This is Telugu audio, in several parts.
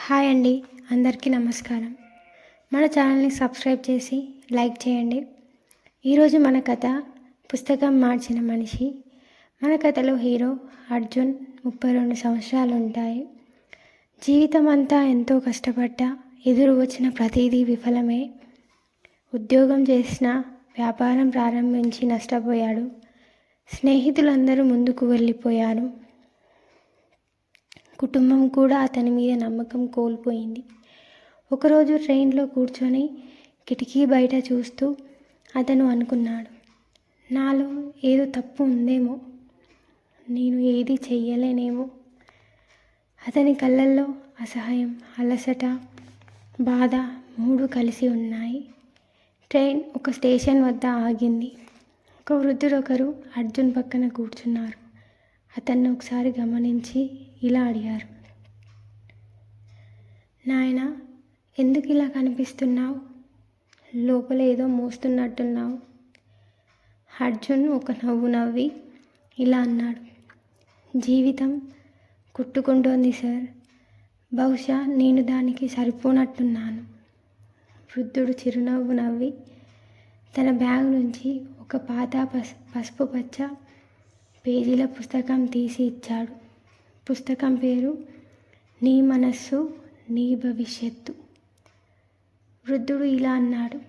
హాయ్ అండి, అందరికీ నమస్కారం. మన ఛానల్ని సబ్స్క్రైబ్ చేసి లైక్ చేయండి. ఈరోజు మన కథ పుస్తకం మార్చిన మనిషి. మన కథలో హీరో అర్జున్. 32 సంవత్సరాలు ఉంటాయి. జీవితం అంతా ఎంతో కష్టపడ్డా ఎదురు వచ్చిన ప్రతిదీ విఫలమే. ఉద్యోగం చేసిన, వ్యాపారం ప్రారంభించి నష్టపోయాడు. స్నేహితులందరూ ముందుకు వెళ్ళిపోయారు. కుటుంబం కూడా అతని మీద నమ్మకం కోల్పోయింది. ఒకరోజు ట్రైన్లో కూర్చొని కిటికీ బయట చూస్తూ అతను అనుకున్నాడు, నాలో ఏదో తప్పు ఉందేమో, నేను ఏది చెయ్యలేనేమో. అతని కళ్ళల్లో అసహాయం, అలసట, బాధ మూడు కలిసి ఉన్నాయి. ట్రైన్ ఒక స్టేషన్ వద్ద ఆగింది. ఒక వృద్ధుడొకరు అర్జున్ పక్కన కూర్చున్నారు. అతన్ని ఒకసారి గమనించి ఇలా అడిగారు, నాయనా, ఎందుకు ఇలా కనిపిస్తున్నావు? లోపల ఏదో మోస్తున్నట్టున్నావు. అర్జున్ ఒక నవ్వు నవ్వి ఇలా అన్నాడు, జీవితం కుట్టుకుంటోంది సార్. బహుశా నేను దానికి సరిపోనట్టున్నాను. వృద్ధుడు చిరునవ్వు నవ్వి తన బ్యాగ్ నుంచి ఒక పాత పసుపు పచ్చ పేజీల పుస్తకం తీసి ఇచ్చాడు. పుస్తకం పేరు నీ మనస్సు నీ భవిష్యత్తు. వృద్ధుడు ఇలా అన్నాడు,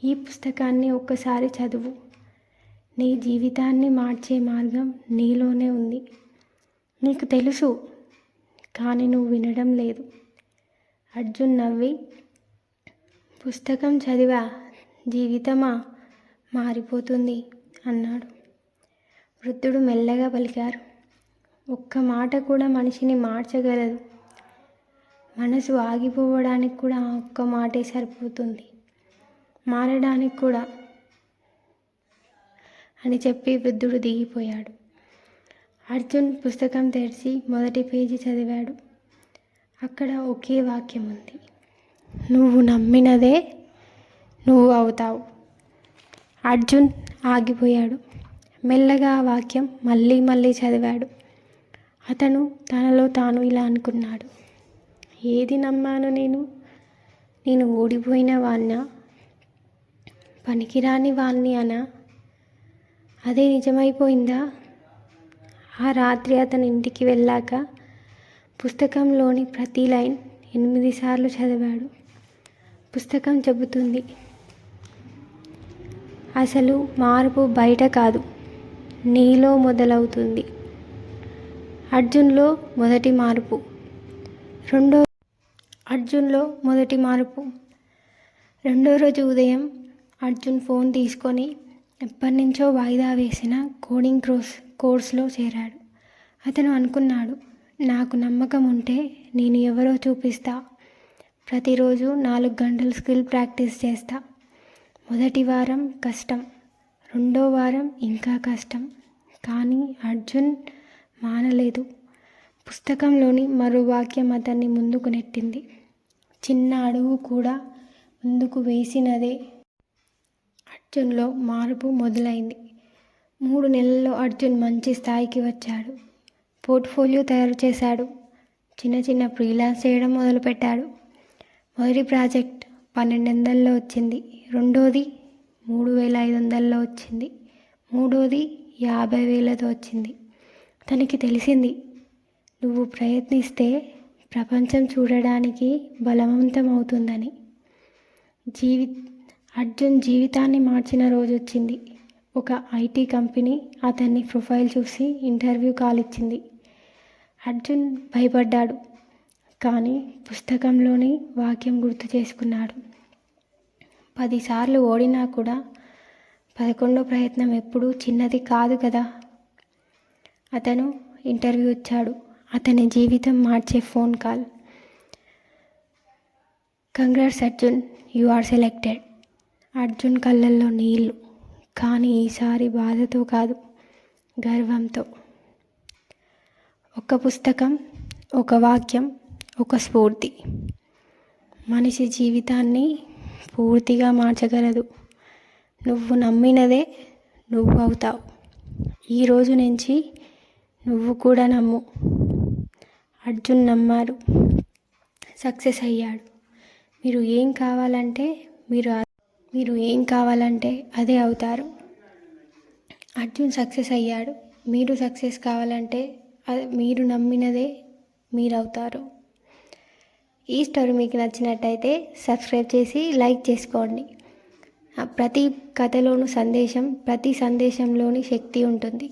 ఈ పుస్తకాన్ని ఒక్కసారి చదువు. నీ జీవితాన్ని మార్చే మార్గం నీలోనే ఉంది. నీకు తెలుసు, కానీ నువ్వు వినడం లేదు. అర్జున్ నవ్వి, పుస్తకం చదివా జీవితమా మారిపోతుంది అన్నాడు. వృద్ధుడు మెల్లగా పలికారు, ఒక్క మాట కూడా మనిషిని మార్చగలదు. మనసు ఆగిపోవడానికి కూడా ఒక్క మాటే సరిపోతుంది, మారడానికి కూడా అని చెప్పి వృద్ధుడు దిగిపోయాడు. అర్జున్ పుస్తకం తెరిచి మొదటి పేజీ చదివాడు. అక్కడ ఒకే వాక్యం ఉంది, నువ్వు నమ్మినదే నువ్వు అవుతావు. అర్జున్ ఆగిపోయాడు. మెల్లగా ఆ వాక్యం మళ్ళీ మళ్ళీ చదివాడు. అతను తనలో తాను ఇలా అనుకున్నాడు, ఏది నమ్మాను నేను ఓడిపోయిన వాణ్ణా, పనికిరాని వాణ్ణి అనా? అదే నిజమైపోయిందా? ఆ రాత్రి అతని ఇంటికి వెళ్ళాక పుస్తకంలోని ప్రతి లైన్ 8 సార్లు చదివాడు. పుస్తకం చెబుతుంది, అసలు మార్పు బయట కాదు, నీలో మొదలవుతుంది. అర్జున్లో మొదటి మార్పు. రెండో రోజు ఉదయం అర్జున్ ఫోన్ తీసుకొని ఎప్పటినుంచో వాయిదా వేసిన కోడింగ్ కోర్స్లో చేరాడు. అతను అనుకున్నాడు, నాకు నమ్మకం ఉంటే నేను ఎవరో చూపిస్తా. ప్రతిరోజు 4 గంటలు స్కిల్ ప్రాక్టీస్ చేస్తా. మొదటి వారం కష్టం, రెండో వారం ఇంకా కష్టం. కానీ అర్జున్ మానలేదు. పుస్తకంలోని మరో వాక్యం అతన్ని ముందుకు నెట్టింది. చిన్న అడుగు కూడా ముందుకు వేసినదే అర్జున్లో మార్పు మొదలైంది. 3 నెలల్లో అర్జున్ మంచి స్థాయికి వచ్చాడు. పోర్ట్ఫోలియో తయారు చేశాడు. చిన్న ఫ్రీలాన్స్ చేయడం మొదలుపెట్టాడు. మొదటి ప్రాజెక్ట్ 1200లో వచ్చింది. రెండోది 3500లో వచ్చింది. మూడోది 50,000తో వచ్చింది. తనకి తెలిసింది, నువ్వు ప్రయత్నిస్తే ప్రపంచం చూడడానికి బలవంతమవుతుందని. అర్జున్ జీవితాన్ని మార్చిన రోజు వచ్చింది. ఒక ఐటీ కంపెనీ అతన్ని ప్రొఫైల్ చూసి ఇంటర్వ్యూ కాల్ ఇచ్చింది. అర్జున్ భయపడ్డాడు, కానీ పుస్తకంలోని వాక్యం గుర్తు చేసుకున్నాడు. 10 సార్లు ఓడినా కూడా 11వ ప్రయత్నం ఎప్పుడూ చిన్నది కాదు కదా. అతను ఇంటర్వ్యూ ఇచ్చాడు. అతని జీవితం మార్చే phone call. Congrats Arjun, you are selected. Arjun కళ్ళల్లో నీళ్లు, కానీ ఈసారి బాధతో కాదు, గర్వంతో. ఒక పుస్తకం, ఒక వాక్యం, ఒక స్ఫూర్తి మనిషి జీవితాన్ని పూర్తిగా మార్చగలదు. నువ్వు నమ్మినదే నువ్వు అవుతావు. ఈరోజు నుంచి నువ్వు కూడా నమ్ము. అర్జున్ నమ్మారు. సక్సెస్ అయ్యాడు. మీరు ఏం కావాలంటే అదే అవుతారు. అర్జున్ సక్సెస్ అయ్యాడు. మీరు సక్సెస్ కావాలంటే మీరు నమ్మినదే మీరవుతారు. ఈ స్టోరీ మీకు నచ్చినట్టయితే సబ్స్క్రైబ్ చేసి లైక్ చేసుకోండి. ప్రతి కథలోనూ ప్రతి సందేశంలోని శక్తి ఉంటుంది.